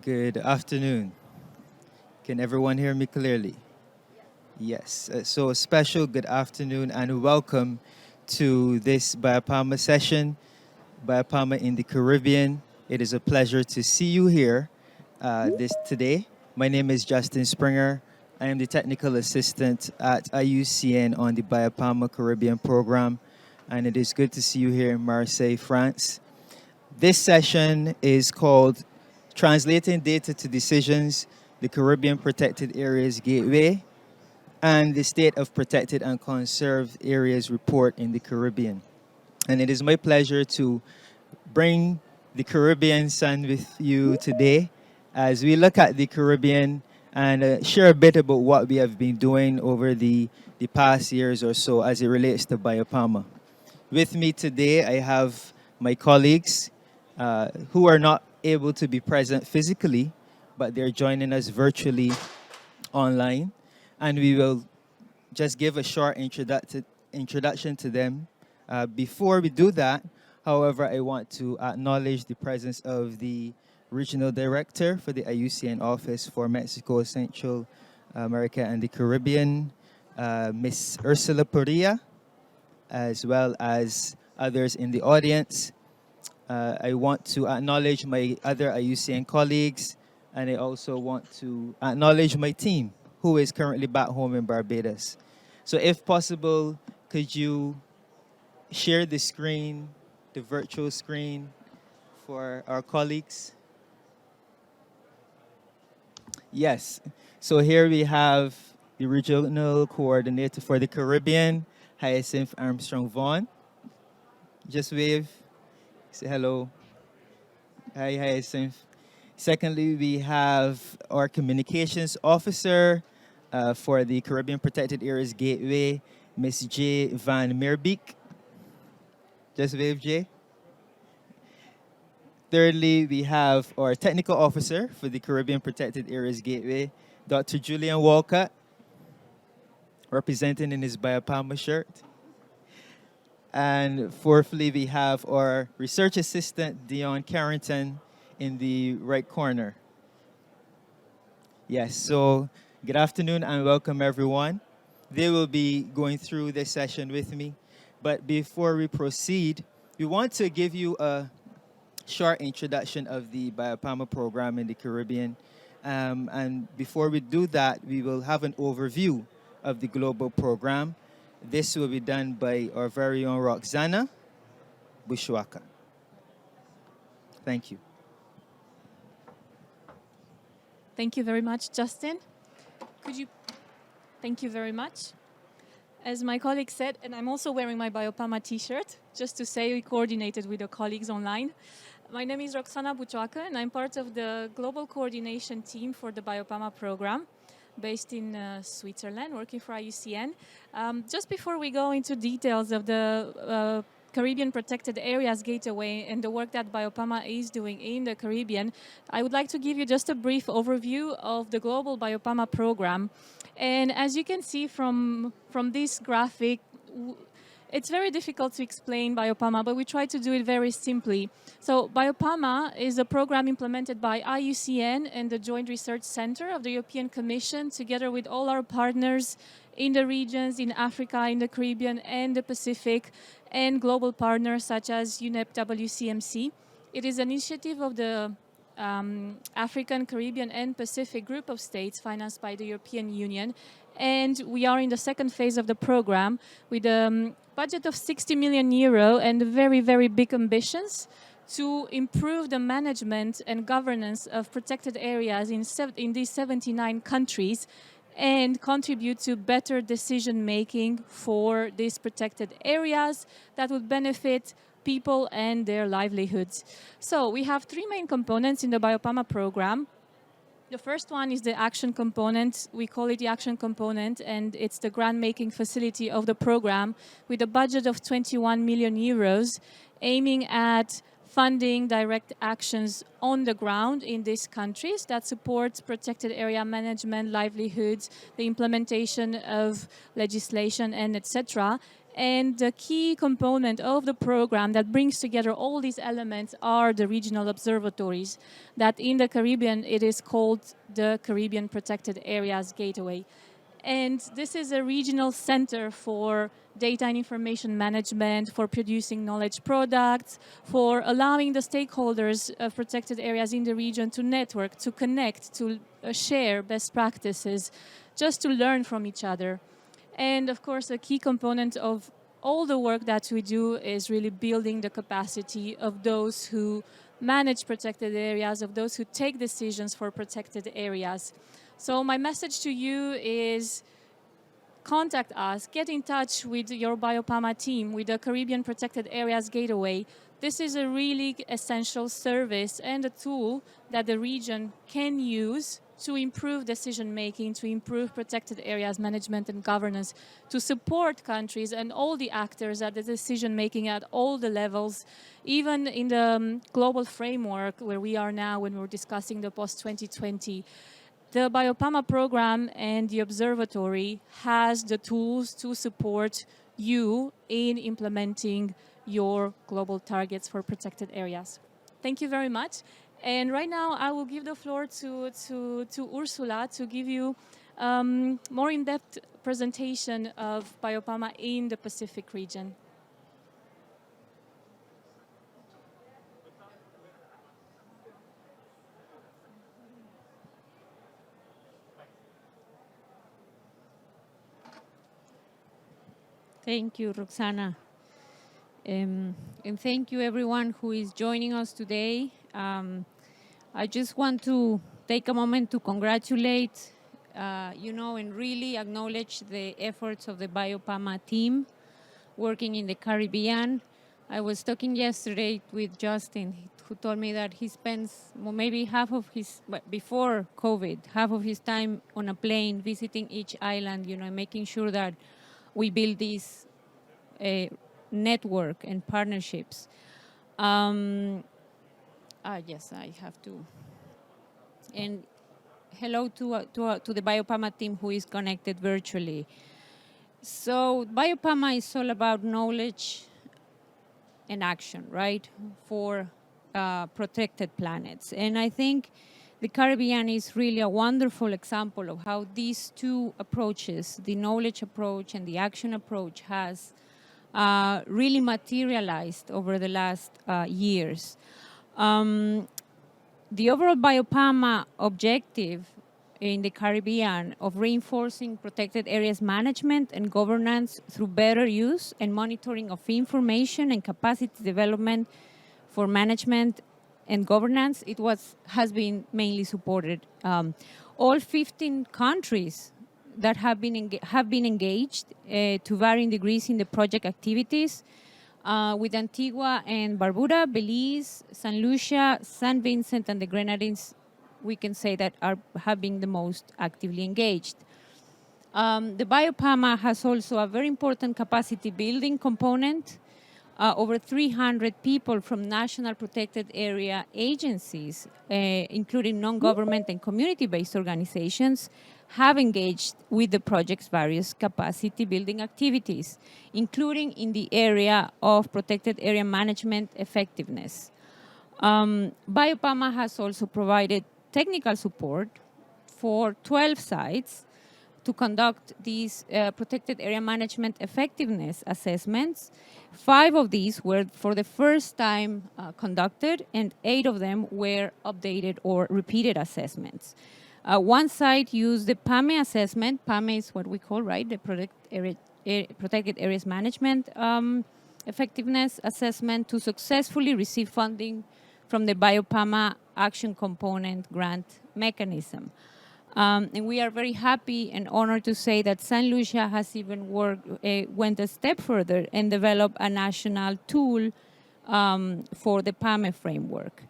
Good afternoon. Can everyone hear me clearly? Yes. So a special good afternoon and welcome to this Biopama session, Biopama in the Caribbean. It is a pleasure to see you here this today. My name is Justin Springer. I am the technical assistant at IUCN on the Biopama Caribbean program, and it is good to see you here in Marseille, France. This session is called Translating Data to Decisions, the Caribbean Protected Areas Gateway, and the State of Protected and Conserved Areas Report in the Caribbean. And it is my pleasure to bring the Caribbean sun with you today as we look at the Caribbean and share a bit about what we have been doing over the past years or so as it relates to Biopama. With me today, I have my colleagues who are not able to be present physically, but they're joining us virtually online. And we will just give a short introduction to them. Before we do that, however, I want to acknowledge the presence of the Regional Director for the IUCN Office for Mexico, Central America, and the Caribbean, Miss Ursula Perea, as well as others in the audience. I want to acknowledge my other IUCN colleagues, and I also want to acknowledge my team, who is currently back home in Barbados. So if possible, could you share the screen, the virtual screen, for our colleagues? Yes. So here we have the regional coordinator for the Caribbean, Hyacinth Armstrong Vaughan. Just wave. Say hello. Hi, Hyacinth. Secondly, we have our communications officer for the Caribbean Protected Areas Gateway, Miss J. Van Meerbeek. Just wave, J. Thirdly, we have our technical officer for the Caribbean Protected Areas Gateway, Dr. Julian Walcott, representing in his Biopama shirt. And fourthly, we have our research assistant, Dion Carrington, in the right corner. Yes, so good afternoon and welcome everyone. They will be going through this session with me. But before we proceed, we want to give you a short introduction of the Biopama program in the Caribbean. And before we do that, we will have an overview of the global program. This will be done by our very own Roxana Bushwaka. Thank you. Thank you very much, Justin. Thank you very much. As my colleague said, and I'm also wearing my Biopama t-shirt, just to say we coordinated with the colleagues online. My name is Roxana Buchwaka, and I'm part of the global coordination team for the Biopama program, based in Switzerland, working for IUCN. Just before we go into details of the Caribbean Protected Areas Gateway and the work that Biopama is doing in the Caribbean, I would like to give you just a brief overview of the global Biopama program. And as you can see from this graphic, it's very difficult to explain Biopama, but we try to do it very simply. So Biopama is a program implemented by IUCN and the Joint Research Center of the European Commission, together with all our partners in the regions, in Africa, in the Caribbean, and the Pacific, and global partners such as UNEP WCMC. It is an initiative of the African, Caribbean, and Pacific group of states financed by the European Union. And we are in the second phase of the program with a budget of 60 million euro and very, very big ambitions to improve the management and governance of protected areas in these 79 countries and contribute to better decision-making for these protected areas that would benefit people and their livelihoods. So we have three main components in the Biopama program. The first one is the action component. We call it the action component, and it's the grant-making facility of the program with a budget of 21 million euros, aiming at funding direct actions on the ground in these countries that support protected area management, livelihoods, the implementation of legislation, and etc., And the key component of the program that brings together all these elements are the regional observatories that in the Caribbean, it is called the Caribbean Protected Areas Gateway. And this is a regional center for data and information management, for producing knowledge products, for allowing the stakeholders of protected areas in the region to network, to connect, to share best practices, just to learn from each other. And of course, a key component of all the work that we do is really building the capacity of those who manage protected areas, of those who take decisions for protected areas. So my message to you is contact us, get in touch with your BioPama team, with the Caribbean Protected Areas Gateway. This is a really essential service and a tool that the region can use to improve decision-making, to improve protected areas management and governance, to support countries and all the actors at the decision-making at all the levels, even in the global framework where we are now when we're discussing the post-2020. The BioPama program and the observatory has the tools to support you in implementing your global targets for protected areas. Thank you very much. And right now, I will give the floor to Ursula to give you more in-depth presentation of BioPama in the Pacific region. Thank you, Roxana. And thank you, everyone who is joining us today. I just want to take a moment to congratulate, and really acknowledge the efforts of the BioPama team working in the Caribbean. I was talking yesterday with Justin, who told me that he spends maybe half of his, before COVID, half of his time on a plane visiting each island, making sure that we build this network and partnerships. Yes, I have to. And hello to the BioPama team who is connected virtually. So BioPama is all about knowledge and action, right, for protected planets. And I think the Caribbean is really a wonderful example of how these two approaches, the knowledge approach and the action approach, has really materialized over the last years. The overall BioPama objective in the Caribbean of reinforcing protected areas management and governance through better use and monitoring of information and capacity development for management and governance, has been mainly supported. All 15 countries that have been engaged to varying degrees in the project activities, with Antigua and Barbuda, Belize, St. Lucia, St. Vincent, and the Grenadines, we can say that have been the most actively engaged. The BioPama has also a very important capacity building component. Over 300 people from national protected area agencies, including non-government and community-based organizations, have engaged with the project's various capacity building activities, including in the area of protected area management effectiveness. BioPama has also provided technical support for 12 sites to conduct these protected area management effectiveness assessments. 5 of these were for the first time conducted, and 8 of them were updated or repeated assessments. One site used the PAME assessment. PAME is what we call, right, the protected areas management effectiveness assessment, to successfully receive funding from the BioPama action component grant mechanism. And we are very happy and honored to say that St. Lucia has even went a step further and developed a national tool for the PAME framework.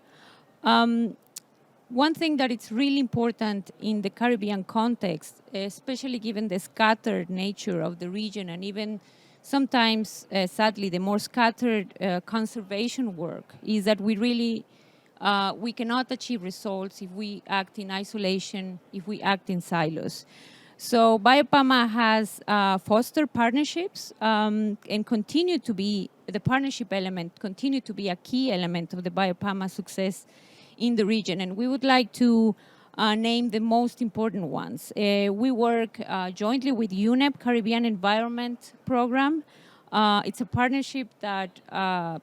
One thing that is really important in the Caribbean context, especially given the scattered nature of the region and even sometimes, sadly, the more scattered conservation work, is that we cannot achieve results if we act in isolation, if we act in silos. So BioPama has fostered partnerships and continue to be the partnership element, continue to be a key element of the BioPama success in the region. And we would like to name the most important ones. We work jointly with UNEP Caribbean Environment Program. It's a partnership that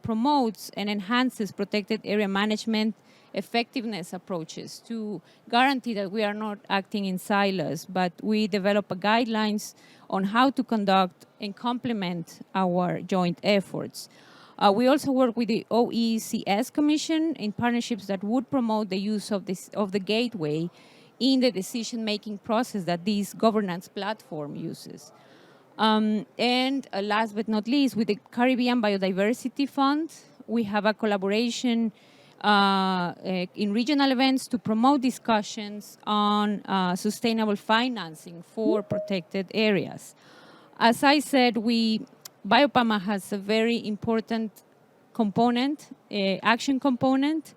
promotes and enhances protected area management effectiveness approaches to guarantee that we are not acting in silos, but we develop guidelines on how to conduct and complement our joint efforts. We also work with the OECS Commission in partnerships that would promote the use of the gateway in the decision-making process that this governance platform uses. And last but not least, with the Caribbean Biodiversity Fund, we have a collaboration in regional events to promote discussions on sustainable financing for protected areas. As I said, BioPama has a very important component, action component,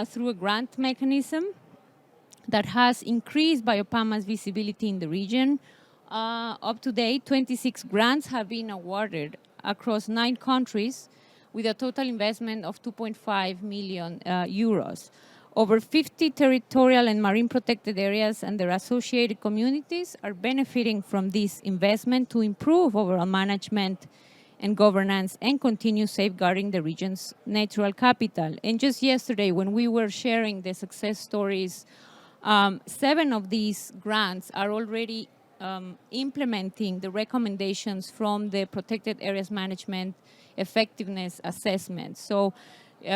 through a grant mechanism that has increased BioPama's visibility in the region. Up to date, 26 grants have been awarded across 9 countries with a total investment of 2.5 million euros. Over 50 territorial and marine protected areas and their associated communities are benefiting from this investment to improve overall management and governance and continue safeguarding the region's natural capital. And just yesterday, when we were sharing the success stories, 7 of these grants are already implementing the recommendations from the Protected Areas Management Effectiveness Assessment. So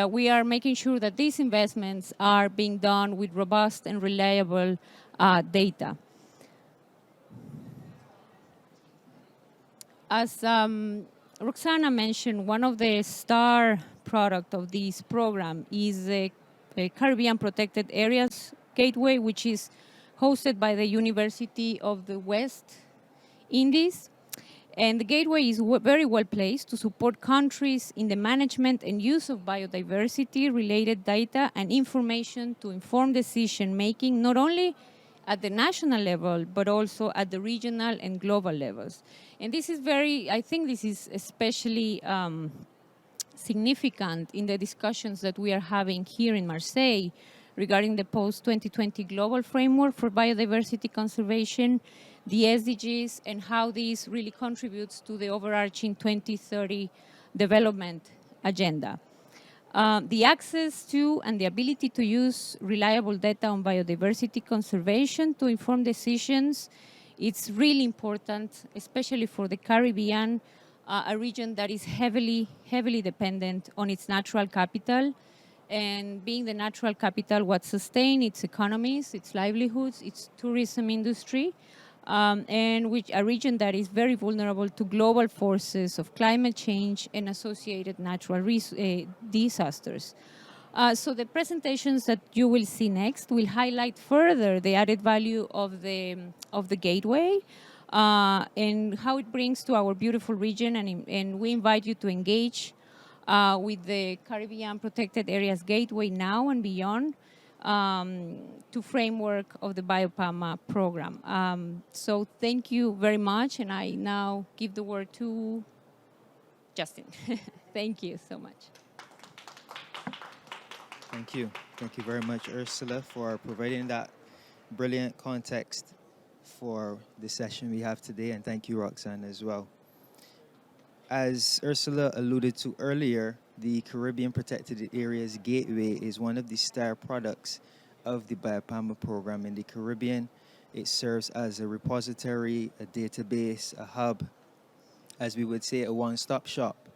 we are making sure that these investments are being done with robust and reliable data. As Roxana mentioned, one of the star product of this program is the Caribbean Protected Areas Gateway, which is hosted by the University of the West Indies. And the gateway is very well placed to support countries in the management and use of biodiversity-related data and information to inform decision-making, not only at the national level, but also at the regional and global levels. And this is I think this is especially significant in the discussions that we are having here in Marseille regarding the post-2020 global framework for biodiversity conservation, the SDGs, and how this really contributes to the overarching 2030 development agenda. The access to and the ability to use reliable data on biodiversity conservation to inform decisions, it's really important, especially for the Caribbean, a region that is heavily dependent on its natural capital. And being the natural capital, what sustains its economies, its livelihoods, its tourism industry, and a region that is very vulnerable to global forces of climate change and associated natural disasters. So the presentations that you will see next will highlight further the added value of the gateway and how it brings to our beautiful region, and we invite you to engage with the Caribbean Protected Areas Gateway now and beyond to framework of the BioPama program. So thank you very much, and I now give the word to Justin. Thank you so much. Thank you. Thank you very much, Ursula, for providing that brilliant context for the session we have today, and thank you, Roxanne, as well. As Ursula alluded to earlier, the Caribbean Protected Areas Gateway is one of the star products of the BioPama program in the Caribbean. It serves as a repository, a database, a hub, as we would say, a one-stop shop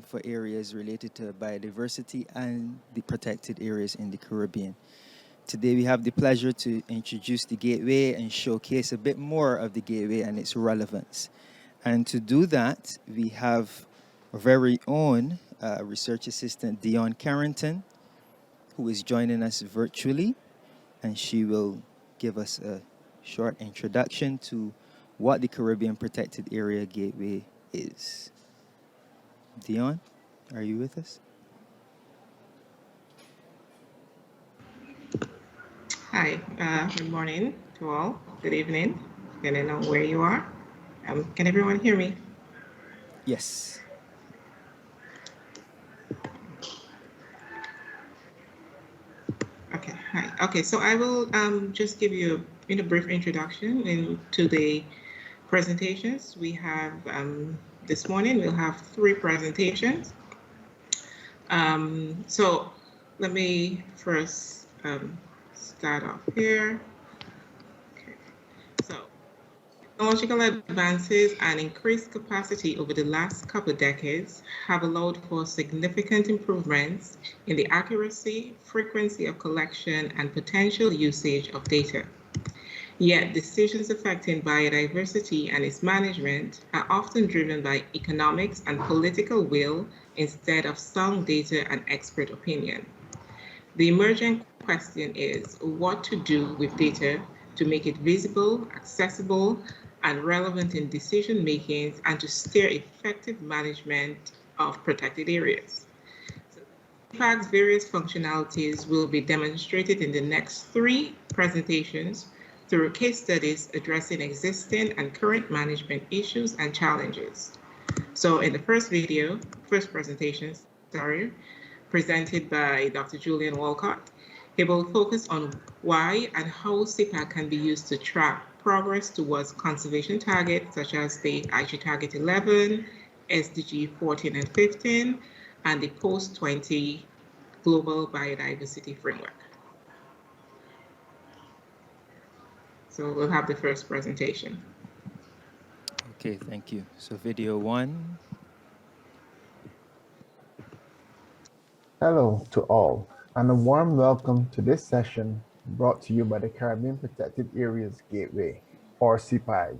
for areas related to biodiversity and the protected areas in the Caribbean. Today we have the pleasure to introduce the Gateway and showcase a bit more of the Gateway and its relevance. And to do that, we have our very own research assistant, Dion Carrington, who is joining us virtually, and she will give us a short introduction to what the Caribbean Protected Area Gateway is. Dion, are you with us? Hi, good morning to all. Good evening. depending on where you are. Can everyone hear me? Yes. Okay, hi. Okay, so I will just give you a brief introduction into the presentations we have this morning. We'll have three presentations. So let me first start off here. Okay. So technological advances and increased capacity over the last couple of decades have allowed for significant improvements in the accuracy, frequency of collection, and potential usage of data. Yet decisions affecting biodiversity and its management are often driven by economics and political will instead of sound data and expert opinion. The emergent question is what to do with data to make it visible, accessible, and relevant in decision making and to steer effective management of protected areas. CPAC's various functionalities will be demonstrated in the next three presentations through case studies addressing existing and current management issues and challenges. So in the first presentation, presented by Dr. Julian Walcott, he will focus on why and how CPAC can be used to track progress towards conservation targets such as the IG Target 11, SDG 14 and 15, and the post-20 Global Biodiversity Framework. So we'll have the first presentation. Okay, thank you. So video one. Hello to all, and a warm welcome to this session brought to you by the Caribbean Protected Areas Gateway, or CPAG.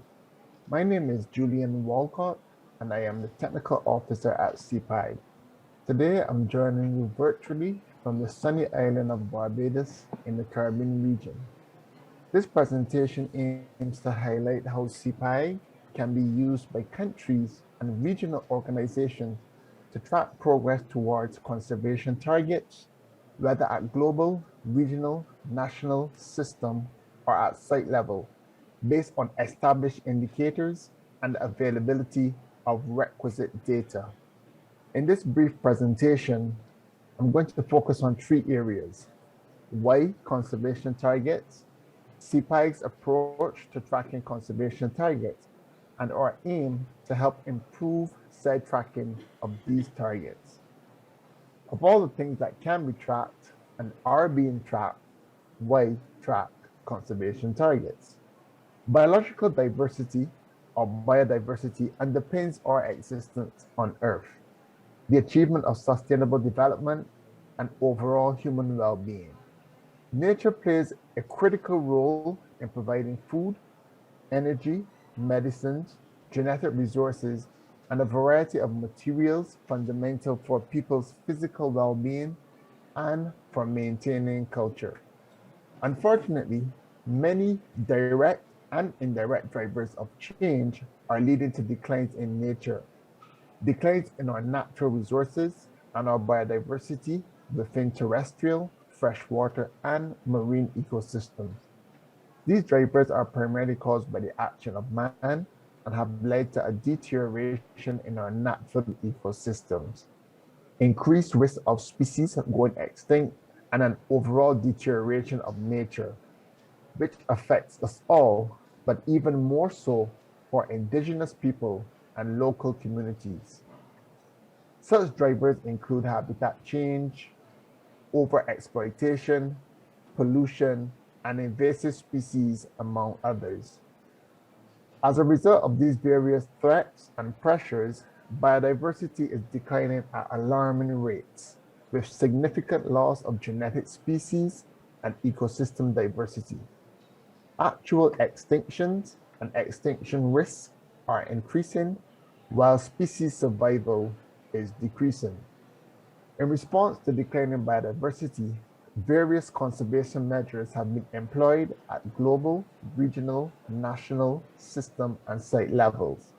My name is Julian Walcott, and I am the Technical Officer at CPAG. Today, I'm joining you virtually from the sunny island of Barbados in the Caribbean region. This presentation aims to highlight how CPAG can be used by countries and regional organizations to track progress towards conservation targets, whether at global, regional, national, system, or at site level, based on established indicators and the availability of requisite data. In this brief presentation, I'm going to focus on three areas: why conservation targets, CPAG's approach to tracking conservation targets, and our aim to help improve said tracking of these targets. Of all the things that can be tracked and are being tracked, why track conservation targets? Biological diversity or biodiversity underpins our existence on Earth, the achievement of sustainable development, and overall human well-being. Nature plays a critical role in providing food, energy, medicines, genetic resources, and a variety of materials fundamental for people's physical well-being and for maintaining culture. Unfortunately, many direct and indirect drivers of change are leading to declines in nature, declines in our natural resources and our biodiversity within terrestrial, freshwater, and marine ecosystems. These drivers are primarily caused by the action of man and have led to a deterioration in our natural ecosystems, increased risk of species going extinct, and an overall deterioration of nature, which affects us all, but even more so for indigenous people and local communities. Such drivers include habitat change, overexploitation, pollution, and invasive species, among others. As a result of these various threats and pressures, biodiversity is declining at alarming rates, with significant loss of genetic species and ecosystem diversity. Actual extinctions and extinction risks are increasing, while species survival is decreasing. In response to declining biodiversity, various conservation measures have been employed at global, regional, national, system, and site levels,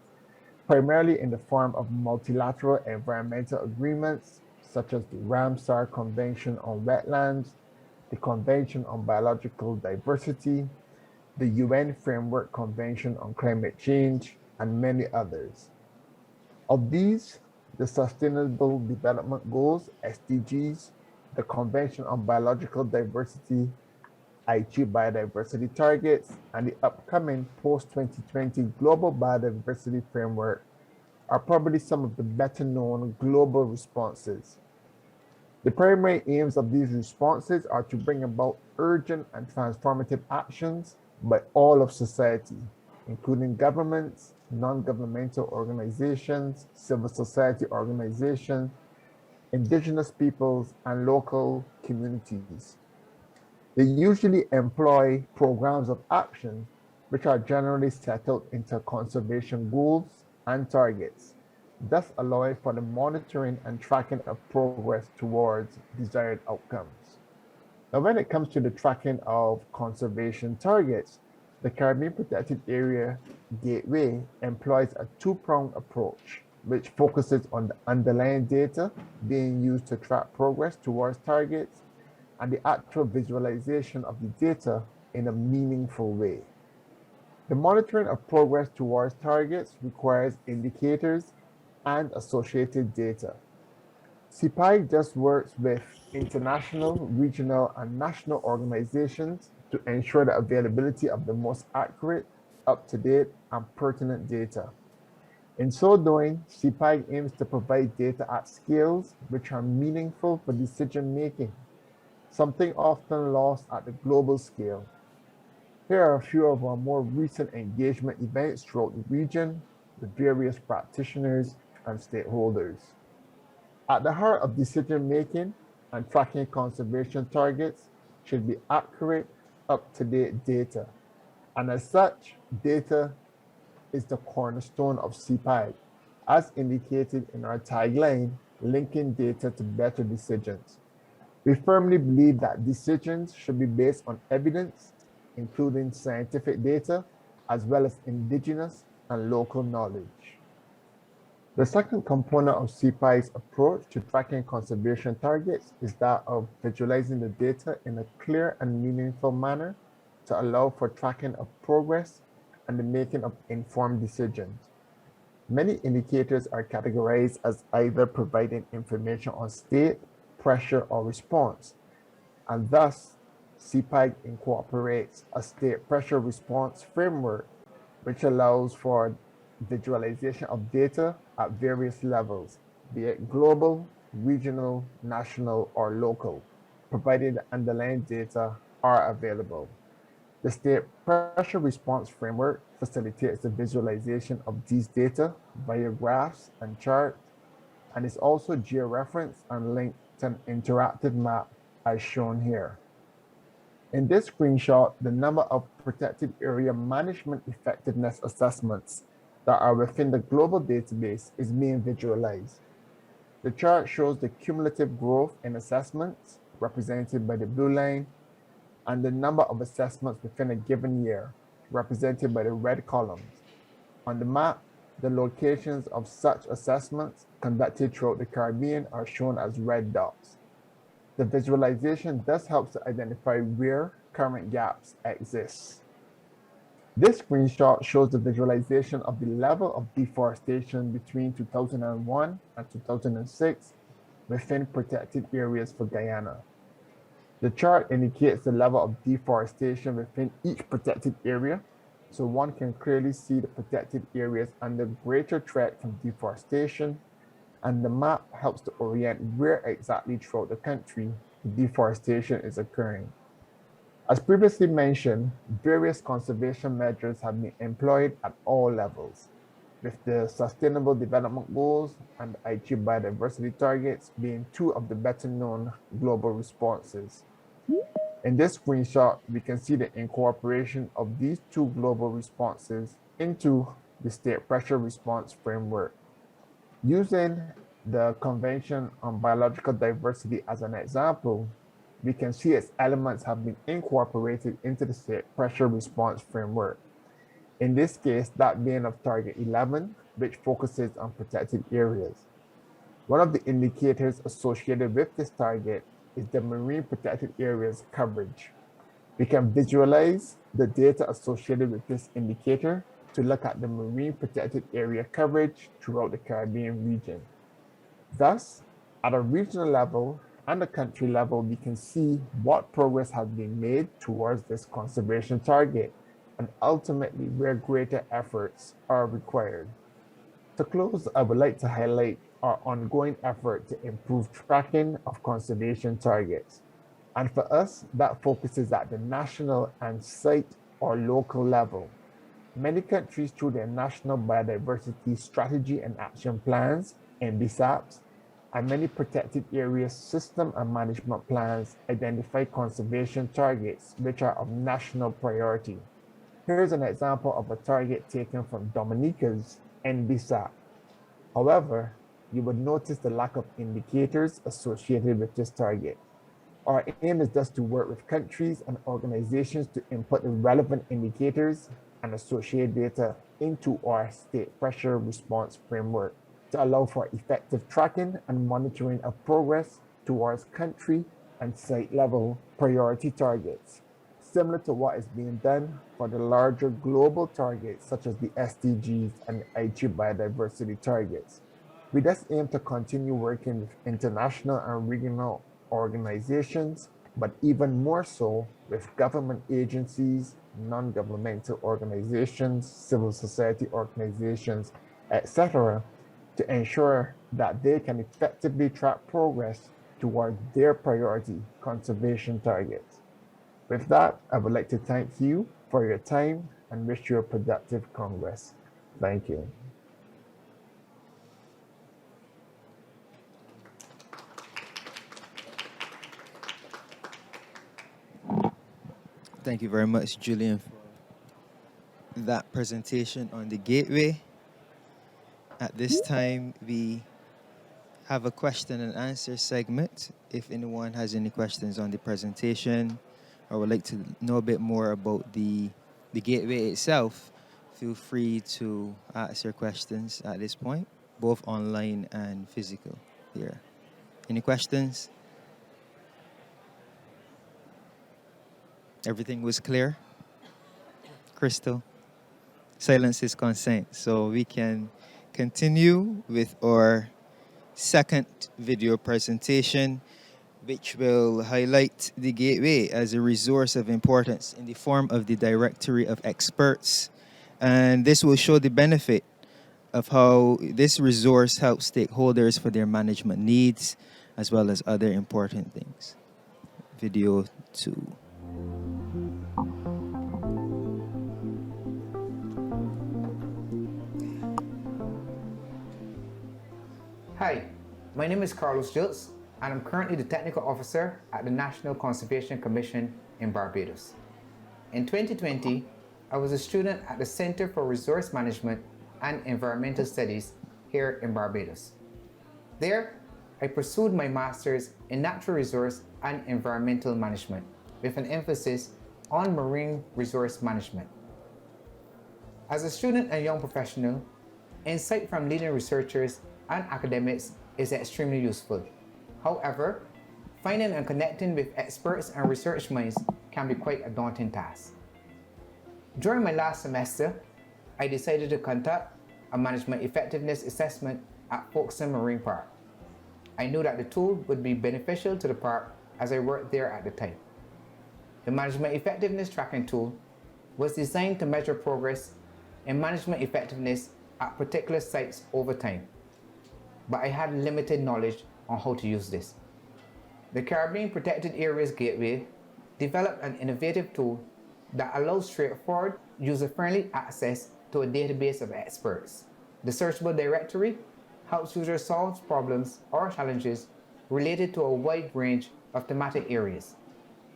primarily in the form of multilateral environmental agreements such as the Ramsar Convention on Wetlands, the Convention on Biological Diversity, the UN Framework Convention on Climate Change, and many others. Of these, the Sustainable Development Goals, SDGs, the Convention on Biological Diversity, Aichi biodiversity targets, and the upcoming post-2020 Global Biodiversity Framework are probably some of the better-known global responses. The primary aims of these responses are to bring about urgent and transformative actions by all of society, including governments, non-governmental organizations, civil society organizations, indigenous peoples, and local communities. They usually employ programs of action which are generally settled into conservation goals and targets, thus allowing for the monitoring and tracking of progress towards desired outcomes. Now, when it comes to the tracking of conservation targets, the Caribbean Protected Area Gateway employs a two-pronged approach, which focuses on the underlying data being used to track progress towards targets and the actual visualization of the data in a meaningful way. The monitoring of progress towards targets requires indicators and associated data. CPI just works with international, regional, and national organizations to ensure the availability of the most accurate, up-to-date, and pertinent data. In so doing, CPI aims to provide data at scales which are meaningful for decision-making, something often lost at the global scale. Here are a few of our more recent engagement events throughout the region with various practitioners and stakeholders. At the heart of decision-making and tracking conservation targets should be accurate, up-to-date data. And as such, data is the cornerstone of CPI, as indicated in our tagline, linking data to better decisions. We firmly believe that decisions should be based on evidence, including scientific data, as well as indigenous and local knowledge. The second component of CPI's approach to tracking conservation targets is that of visualizing the data in a clear and meaningful manner to allow for tracking of progress and the making of informed decisions. Many indicators are categorized as either providing information on state, pressure, or response, and thus CPI incorporates a state pressure response framework which allows for visualization of data at various levels, be it global, regional, national, or local, provided the underlying data are available. The state pressure response framework facilitates the visualization of these data via graphs and charts, and is also georeferenced and linked to an interactive map as shown here. In this screenshot, the number of protected area management effectiveness assessments that are within the global database is being visualized. The chart shows the cumulative growth in assessments, represented by the blue line, and the number of assessments within a given year, represented by the red columns. On the map, the locations of such assessments conducted throughout the Caribbean are shown as red dots. The visualization thus helps to identify where current gaps exist. This screenshot shows the visualization of the level of deforestation between 2001 and 2006 within protected areas for Guyana. The chart indicates the level of deforestation within each protected area, so one can clearly see the protected areas under greater threat from deforestation, and the map helps to orient where exactly throughout the country the deforestation is occurring. As previously mentioned, various conservation measures have been employed at all levels, with the Sustainable Development Goals and Aichi biodiversity targets being two of the better-known global responses. In this screenshot, we can see the incorporation of these two global responses into the state pressure response framework. Using the Convention on Biological Diversity as an example, we can see its elements have been incorporated into the state pressure response framework. In this case, that being of target 11, which focuses on protected areas. One of the indicators associated with this target is the marine protected areas coverage. We can visualize the data associated with this indicator to look at the marine protected area coverage throughout the Caribbean region. Thus, at a regional level and a country level, we can see what progress has been made towards this conservation target and ultimately where greater efforts are required. To close, I would like to highlight our ongoing effort to improve tracking of conservation targets. And for us, that focuses at the national and site or local level. Many countries, through their national biodiversity strategy and action plans, NBSAPs, and many protected areas system and management plans identify conservation targets which are of national priority. Here's an example of a target taken from Dominica's NBSAP. However, you would notice the lack of indicators associated with this target. Our aim is thus to work with countries and organizations to input the relevant indicators and associate data into our state pressure response framework to allow for effective tracking and monitoring of progress towards country and site level priority targets, similar to what is being done for the larger global targets such as the SDGs and Aichi biodiversity targets. We thus aim to continue working with international and regional organizations, but even more so with government agencies, non-governmental organizations, civil society organizations, etc., to ensure that they can effectively track progress toward their priority conservation targets. With that, I would like to thank you for your time and wish you a productive Congress. Thank you. Thank you very much, Julian, for that presentation on the gateway. At this time, we have a question and answer segment. If anyone has any questions on the presentation or would like to know a bit more about the gateway itself, feel free to ask your questions at this point, both online and physical here. Any questions? Everything was clear? Crystal? Silence is consent. So we can continue with our second video presentation, which will highlight the gateway as a resource of importance in the form of the directory of experts. And this will show the benefit of how this resource helps stakeholders for their management needs, as well as other important things. Video 2. Hi, my name is Carlos Jilts, and I'm currently the Technical Officer at the National Conservation Commission in Barbados. In 2020, I was a student at the Center for Resource Management and Environmental Studies here in Barbados. There, I pursued my master's in natural resource and environmental management with an emphasis on marine resource management. As a student and young professional, insight from leading researchers and academics is extremely useful. However, finding and connecting with experts and research minds can be quite a daunting task. During my last semester, I decided to conduct a management effectiveness assessment at Folkestone Marine Park. I knew that the tool would be beneficial to the park as I worked there at the time. The management effectiveness tracking tool was designed to measure progress in management effectiveness at particular sites over time, but I had limited knowledge on how to use this. The Caribbean Protected Areas Gateway developed an innovative tool that allows straightforward, user-friendly access to a database of experts. The searchable directory helps users solve problems or challenges related to a wide range of thematic areas.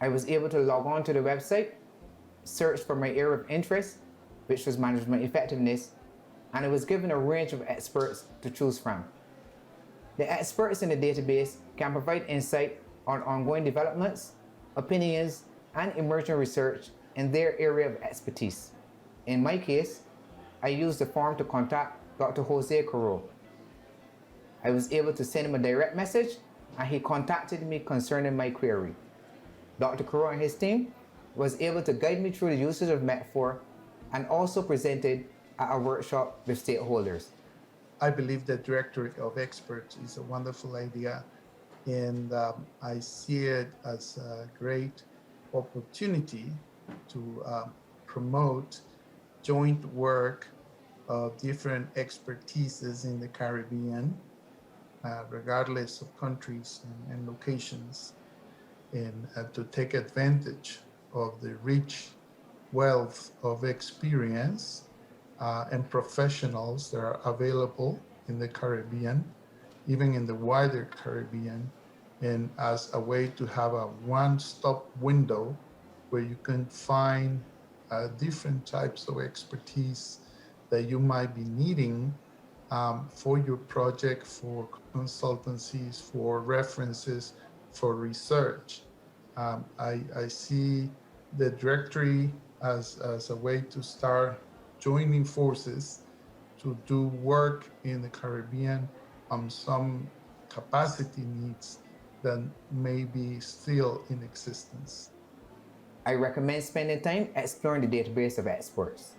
I was able to log on to the website, search for my area of interest, which was management effectiveness, and I was given a range of experts to choose from. The experts in the database can provide insight on ongoing developments, opinions, and emerging research in their area of expertise. In my case, I used the form to contact Dr. Jose Corro. I was able to send him a direct message, and he contacted me concerning my query. Dr. Corro and his team was able to guide me through the usage of metaphor and also presented at a workshop with stakeholders. I believe the directory of experts is a wonderful idea, and I see it as a great opportunity to promote joint work of different expertises in the Caribbean, regardless of countries and locations, and to take advantage of the rich wealth of experience and professionals that are available in the Caribbean, even in the wider Caribbean, and as a way to have a one-stop window where you can find different types of expertise that you might be needing for your project, for consultancies, for references, for research. I see the directory as a way to start joining forces to do work in the Caribbean on some capacity needs that may be still in existence. I recommend spending time exploring the database of experts.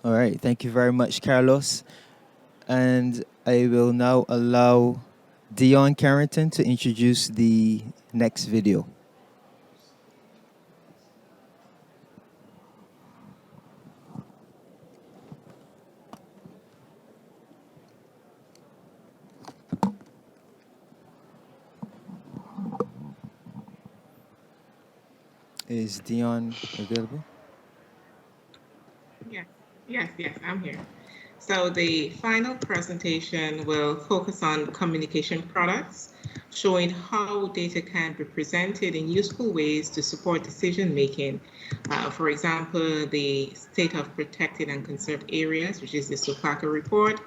All right, thank you very much, Carlos. And I will now allow Dion Carrington to introduce the next video. Is Dion available? Yes, I'm here. So the final presentation will focus on communication products, showing how data can be presented in useful ways to support decision-making. For example, the State of Protected and Conserved Areas, which is the SOPACA report,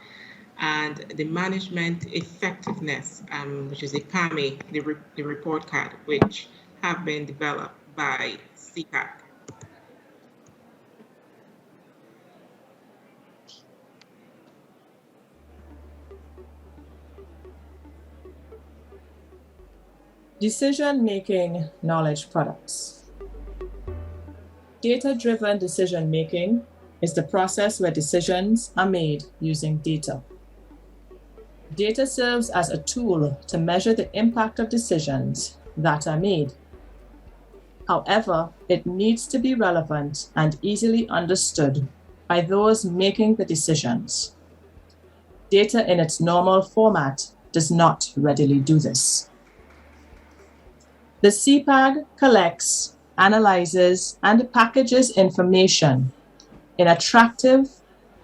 and the Management Effectiveness, which is the PAMI, the report card, which have been developed by CPAC. Decision-making knowledge products. Data-driven decision-making is the process where decisions are made using data. Data serves as a tool to measure the impact of decisions that are made. However, it needs to be relevant and easily understood by those making the decisions. Data in its normal format does not readily do this. The CPAG collects, analyzes, and packages information in attractive,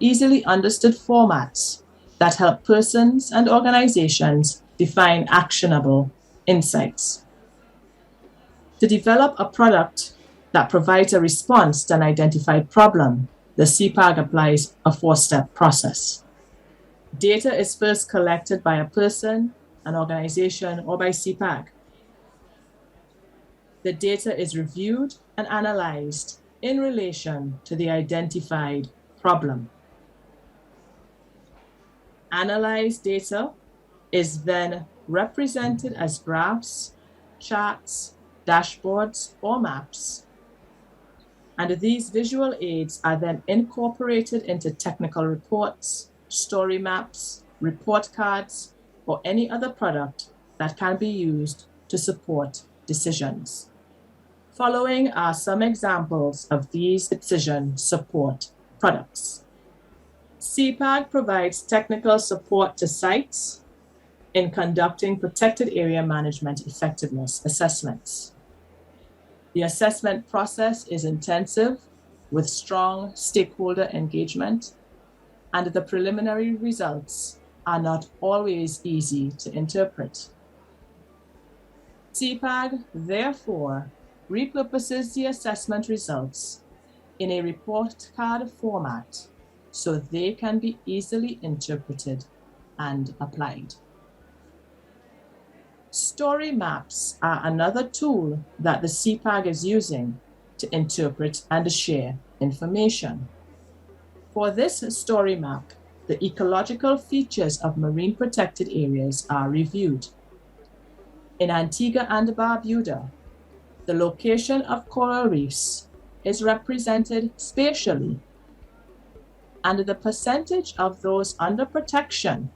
easily understood formats that help persons and organizations define actionable insights. To develop a product that provides a response to an identified problem, the CPAG applies a four-step process. Data is first collected by a person, an organization, or by CPAG. The data is reviewed and analyzed in relation to the identified problem. Analyzed data is then represented as graphs, charts, dashboards, or maps. And these visual aids are then incorporated into technical reports, story maps, report cards, or any other product that can be used to support decisions. Following are some examples of these decision support products. CPAG provides technical support to sites in conducting protected area management effectiveness assessments. The assessment process is intensive with strong stakeholder engagement, and the preliminary results are not always easy to interpret. CPAG, therefore, repurposes the assessment results in a report card format so they can be easily interpreted and applied. Story maps are another tool that the CPAG is using to interpret and share information. For this story map, the ecological features of marine protected areas are reviewed. In Antigua and Barbuda, the location of coral reefs is represented spatially, and the percentage of those under protection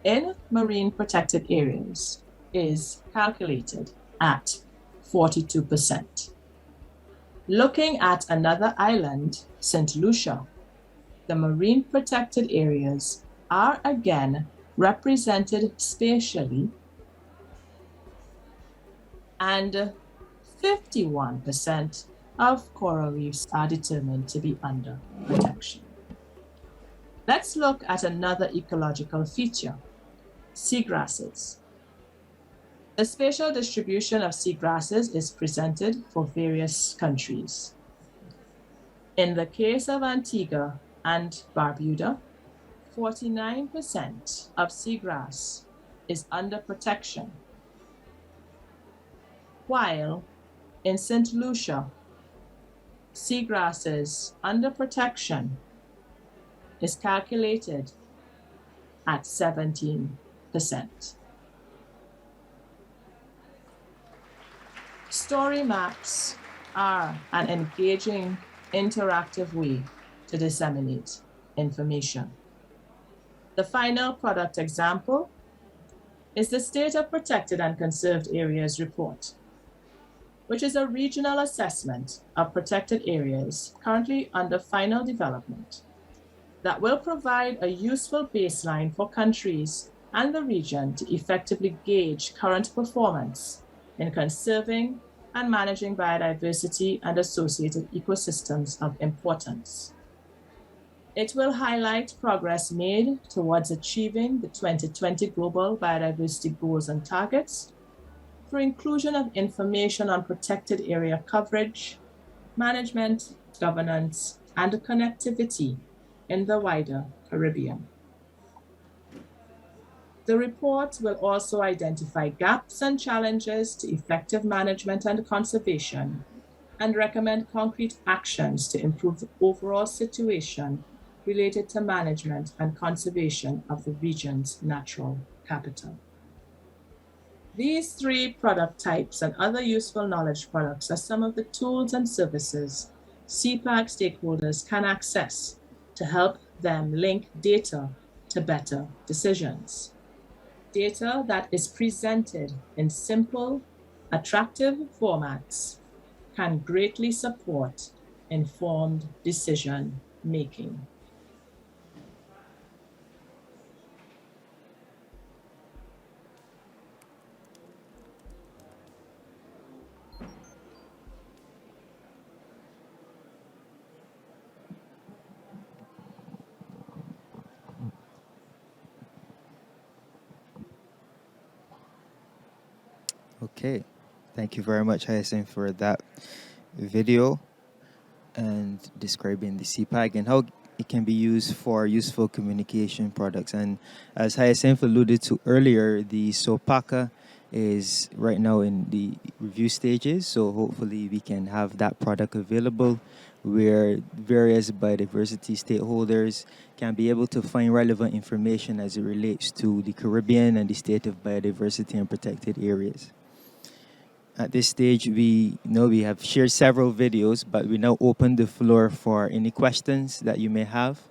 in marine protected areas is calculated at 42%. Looking at another island, St. Lucia, the marine protected areas are again represented spatially, and 51% of coral reefs are determined to be under protection. Let's look at another ecological feature, seagrasses. The spatial distribution of seagrasses is presented for various countries. In the case of Antigua and Barbuda, 49% of seagrass is under protection, while in St. Lucia, seagrasses under protection is calculated at 17%. Story maps are an engaging, interactive way to disseminate information. The final product example is the State of Protected and Conserved Areas Report, which is a regional assessment of protected areas currently under final development that will provide a useful baseline for countries and the region to effectively gauge current performance in conserving and managing biodiversity and associated ecosystems of importance. It will highlight progress made towards achieving the 2020 Global Biodiversity Goals and Targets through inclusion of information on protected area coverage, management, governance, and connectivity in the wider Caribbean. The report will also identify gaps and challenges to effective management and conservation and recommend concrete actions to improve the overall situation related to management and conservation of the region's natural capital. These three product types and other useful knowledge products are some of the tools and services CPAG stakeholders can access to help them link data to better decisions. Data that is presented in simple, attractive formats can greatly support informed decision making. Okay, thank you very much, Hyacinth, for that video and describing the CPAG and how it can be used for useful communication products. And as Hyacinth alluded to earlier, the SOPACA is right now in the review stages, so hopefully we can have that product available where various biodiversity stakeholders can be able to find relevant information as it relates to the Caribbean and the state of biodiversity and protected areas. At this stage, we know we have shared several videos, but we now open the floor for any questions that you may have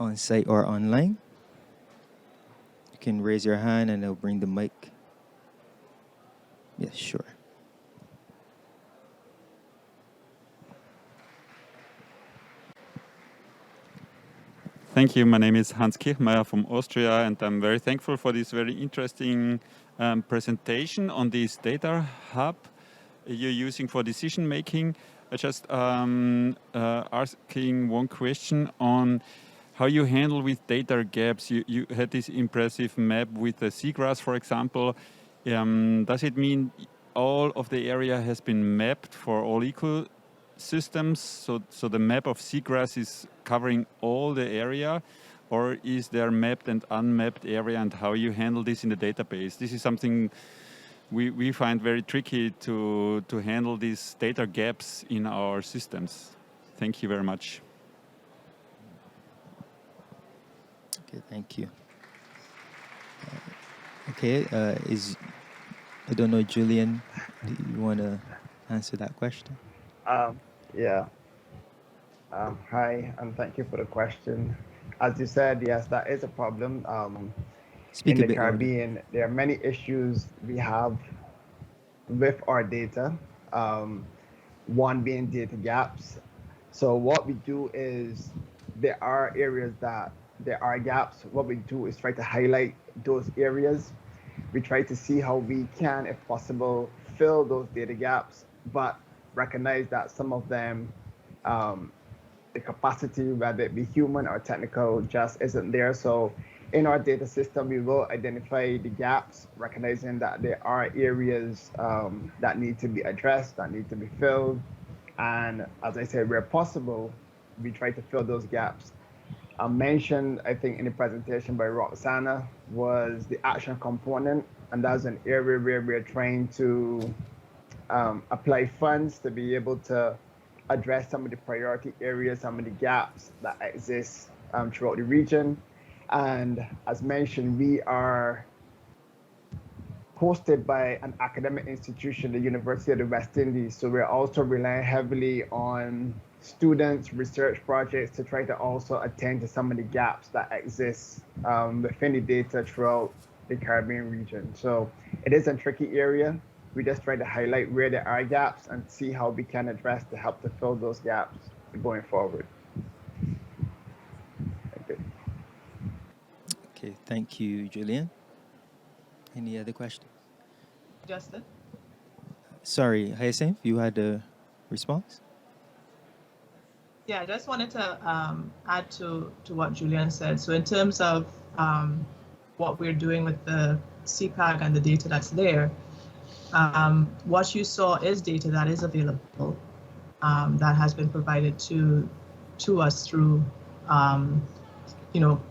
on site or online. You can raise your hand and I'll bring the mic. Yes, sure. Thank you. My name is Hans Kirchmeier from Austria, and I'm very thankful for this very interesting presentation on this data hub you're using for decision making. I just asking one question on how you handle with data gaps. You had this impressive map with the seagrass, for example. Does it mean all of the area has been mapped for all ecosystems? So the map of seagrass is covering all the area? or is there mapped and unmapped area, and how you handle this in the database? This is something we find very tricky to handle these data gaps in our systems. Thank you very much. Okay, thank you. Okay, I don't know, Julian, do you want to answer that question? Yeah. Hi, and thank you for the question. As you said, yes, that is a problem. Speak In a the bit louder. Caribbean, there are many issues we have with our data. One being data gaps. So what we do is there are areas that there are gaps. What we do is try to highlight those areas. We try to see how we can, if possible, fill those data gaps, but recognize that some of them, the capacity, whether it be human or technical, just isn't there. So in our data system, we will identify the gaps, recognizing that there are areas that need to be addressed, that need to be filled. And as I said, where possible, we try to fill those gaps. Mentioned, I think, in the presentation by Roxana was the action component, and that's an area where we're trying to apply funds to be able to address some of the priority areas, some of the gaps that exist throughout the region. And as mentioned, we are hosted by an academic institution, the University of the West Indies. So we're also relying heavily on students, research projects to try to also attend to some of the gaps that exist within the data throughout the Caribbean region. So it is a tricky area. We just try to highlight where there are gaps and see how we can address to help to fill those gaps going forward. Thank you. Okay, thank you, Julian. Any other questions? Justin? Sorry, Hyacinth, you had a response? Yeah, I just wanted to add to what Julian said. So in terms of what we're doing with the CPAG and the data that's there, what you saw is data that is available, that has been provided to us through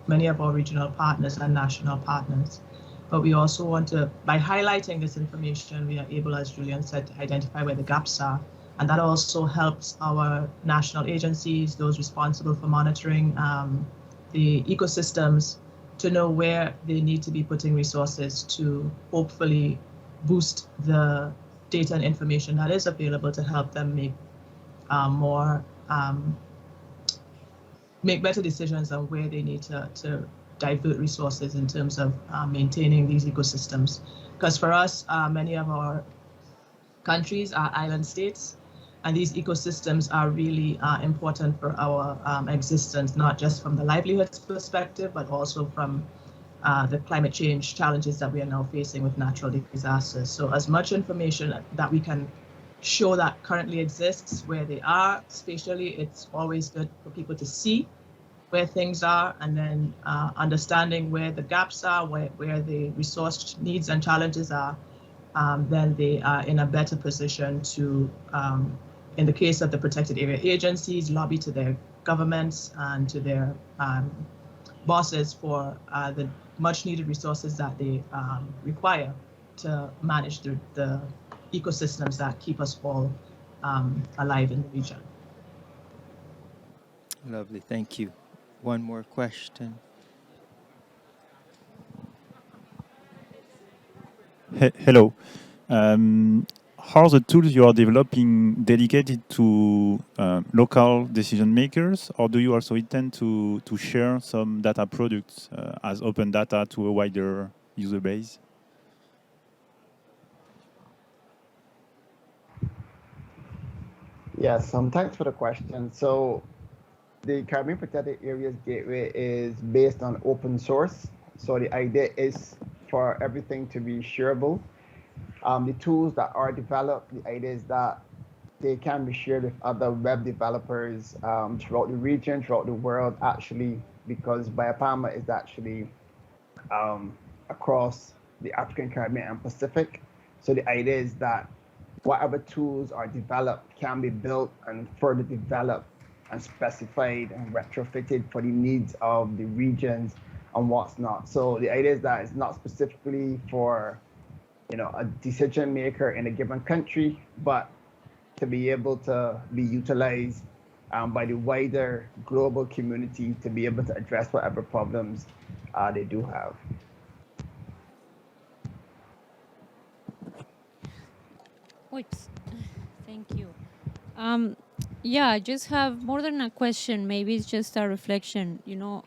many of our regional partners and national partners. But we also want to, by highlighting this information, we are able, as Julian said, to identify where the gaps are. And that also helps our national agencies, those responsible for monitoring the ecosystems, to know where they need to be putting resources to hopefully boost the data and information that is available to help them make better decisions on where they need to divert resources in terms of maintaining these ecosystems. Because for us, many of our countries are island states, and these ecosystems are really important for our existence, not just from the livelihoods perspective, but also from the climate change challenges that we are now facing with natural disasters. So as much information that we can show that currently exists where they are spatially, it's always good for people to see where things are, and then understanding where the gaps are, where the resource needs and challenges are, then they are in a better position to, in the case of the protected area agencies, lobby to their governments and to their bosses for the much needed resources that they require to manage the ecosystems that keep us all alive in the region. Lovely, thank you. One more question. Hello. Are the tools you are developing dedicated to local decision makers, or do you also intend to share some data products as open data to a wider user base? Yes, thanks for the question. So the Caribbean Protected Areas Gateway is based on open source. So the idea is for everything to be shareable. The tools that are developed, the idea is that they can be shared with other web developers throughout the region, throughout the world, actually, because BioParma is actually across the African, Caribbean, and Pacific. So the idea is that whatever tools are developed can be built and further developed and specified and retrofitted for the needs of the regions and what's not. So the idea is that it's not specifically for, a decision maker in a given country, but to be able to be utilized by the wider global community to be able to address whatever problems they do have. Oops. Thank you. Yeah, I just have more than a question. Maybe it's just a reflection.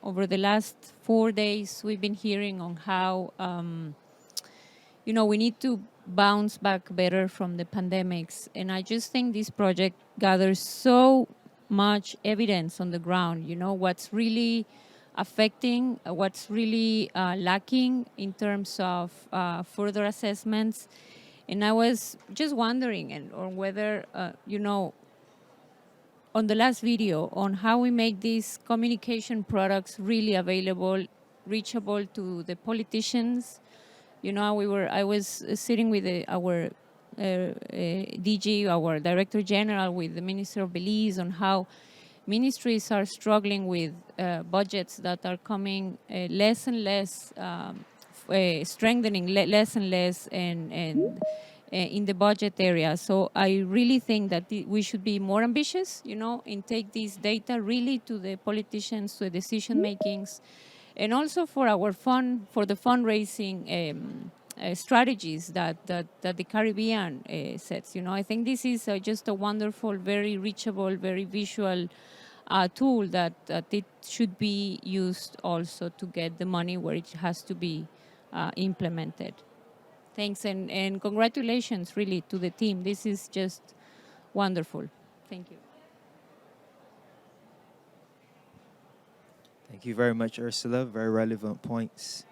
Over the last 4 days, we've been hearing on how, we need to bounce back better from the pandemics. And I just think this project gathers so much evidence on the ground, what's really affecting, what's really lacking in terms of further assessments. And I was just wondering on whether, on the last video, on how we make these communication products really available, reachable to the politicians. I was sitting with our DG, our Director General, with the Minister of Belize on how ministries are struggling with budgets that are coming less and less, strengthening less and less, and in the budget area. So I really think that we should be more ambitious, and take this data really to the politicians, to the decision makings, and also for the fundraising strategies that the Caribbean sets. I think this is just a wonderful, very reachable, very visual tool that it should be used also to get the money where it has to be implemented. Thanks, and congratulations, really, to the team. This is just wonderful. Thank you. Thank you very much, Ursula. Very relevant points.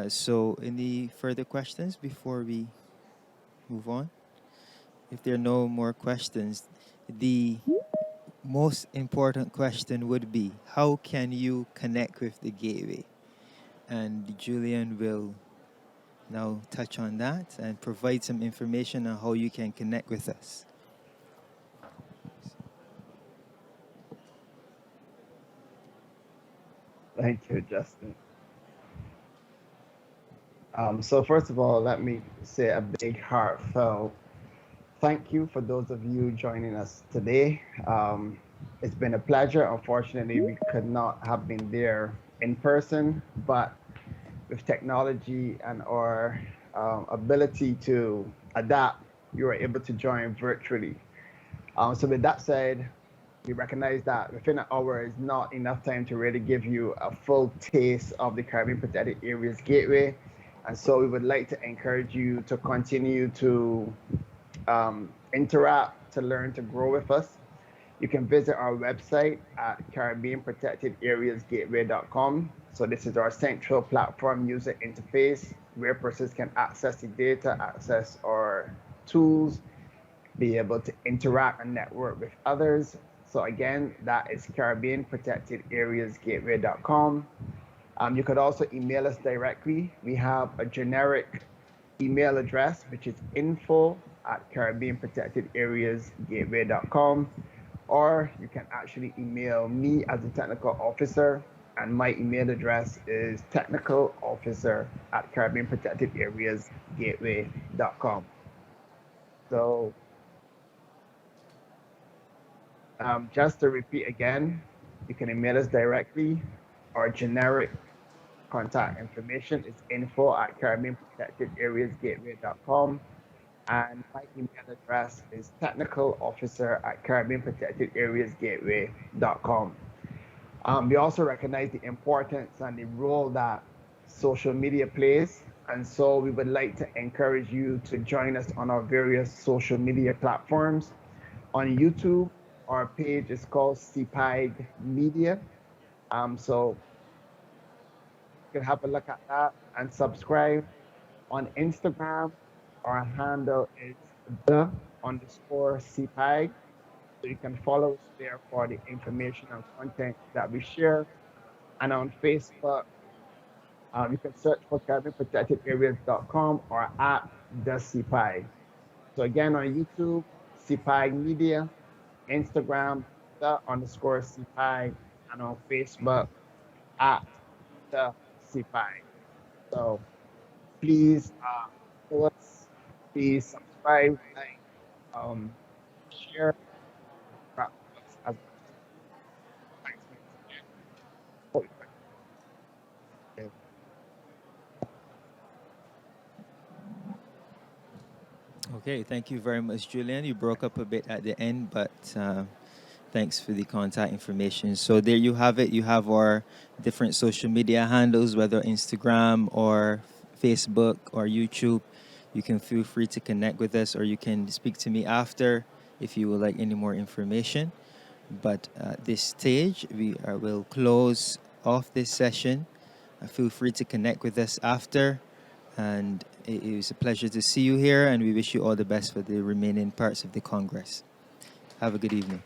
So any further questions before we move on? If there are no more questions, the most important question would be, how can you connect with the Gateway? And Julian will now touch on that and provide some information on how you can connect with us. Thank you, Justin. So first of all, let me say a big heartfelt thank you for those of you joining us today. It's been a pleasure. Unfortunately, we could not have been there in person, but with technology and our ability to adapt, you were able to join virtually. So with that said, we recognize that within an hour is not enough time to really give you a full taste of the Caribbean Protected Areas Gateway. And so we would like to encourage you to continue to interact, to learn, to grow with us. You can visit our website at CaribbeanProtectedAreasGateway.com. So this is our central platform user interface where persons can access the data, access our tools, be able to interact and network with others. So again, that is CaribbeanProtectedAreasGateway.com. You could also email us directly. We have a generic email address, which is info@CaribbeanProtectedAreasGateway.com. Or you can actually email me as a technical officer, and my email address is technicalofficer@CaribbeanProtectedAreasGateway.com. So just to repeat again, you can email us directly. Our generic contact information is info@CaribbeanProtectedAreasGateway.com. And my email address is technicalofficer@CaribbeanProtectedAreasGateway.com. We also recognize the importance and the role that social media plays. And so we would like to encourage you to join us on our various social media platforms. On YouTube, our page is called CPIG Media. So you can have a look at that and subscribe. On Instagram, our handle is _CPIG. So you can follow us there for the information and content that we share. And on Facebook, you can search for CaribbeanProtectedAreas.com or at the CPIG. So again, on YouTube, CPIG Media, Instagram, the underscore CPI and on Facebook at the CPI. So please follow us, please subscribe, like, share, wrap us as much as thanks once again. Okay, thank you very much, Julian. You broke up a bit at the end, but thanks for the contact information. So there you have it. You have our different social media handles, whether Instagram or Facebook or YouTube. You can feel free to connect with us, or you can speak to me after if you would like any more information. But at this stage, we will close off this session. Feel free to connect with us after. And it was a pleasure to see you here, and we wish you all the best for the remaining parts of the Congress. Have a good evening.